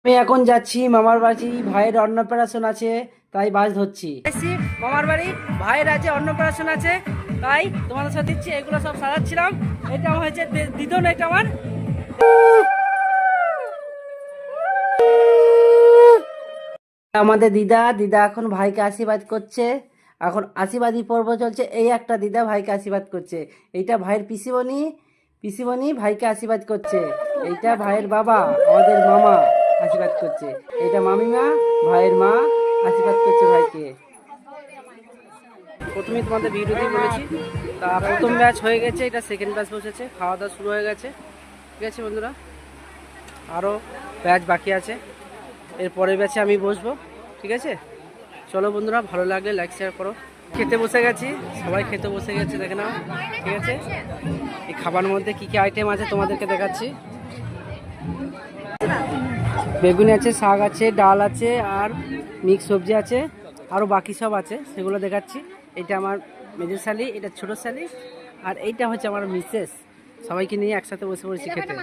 আমি এখন যাচ্ছি মামার বাড়ি, ভাইয়ের অন্নপ্রাশন আছে তাই বাস ধরছি। মামার বাড়ি, ভাইয়ের আছে অন্নপ্রাশন আছে তাই তোমাদের সাথে দিচ্ছি। এগুলো সব সাজাচ্ছিলাম। এটা হয়েছে দিদন, এটা আমার আমাদের দিদা। দিদা এখন ভাইকে আশীর্বাদ করছে। এখন আশীর্বাদী পর্ব চলছে। এই একটা দিদা ভাইকে আশীর্বাদ করছে। এইটা ভাইয়ের পিসিমণি, পিসিমণি ভাইকে আশীর্বাদ করছে। এইটা ভাইয়ের বাবা, আমাদের মামা আশীর্বাদ করছে। এইটা মামিমা, ভাইয়ের মা আশীর্বাদ করছে ভাইকে। প্রথমেই তোমাদের ভিডিওতেই বলেছি, তা প্রথম ব্যাচ হয়ে গেছে, এটা সেকেন্ড ব্যাচ বসেছে, খাওয়া দাওয়া শুরু হয়ে গেছে। ঠিক আছে বন্ধুরা, আরও ব্যাচ বাকি আছে। এর পরের ব্যাচে আমি বসবো। ঠিক আছে, চলো বন্ধুরা, ভালো লাগলে লাইক শেয়ার করো। খেতে বসে গেছি, সবাই খেতে বসে গেছে, দেখে নাও। ঠিক আছে, এই খাবারের মধ্যে কী কী আইটেম আছে তোমাদেরকে দেখাচ্ছি। বেগুনি আছে, শাক আছে, ডাল আছে, আর মিক্স সবজি আছে, আরও বাকি সব আছে, সেগুলো দেখাচ্ছি। এটা আমার মেজর শালি, এটা ছোটো শালি, আর এইটা হচ্ছে আমার মিসেস। সবাইকে নিয়ে একসাথে বসে পড়েছি খেতে।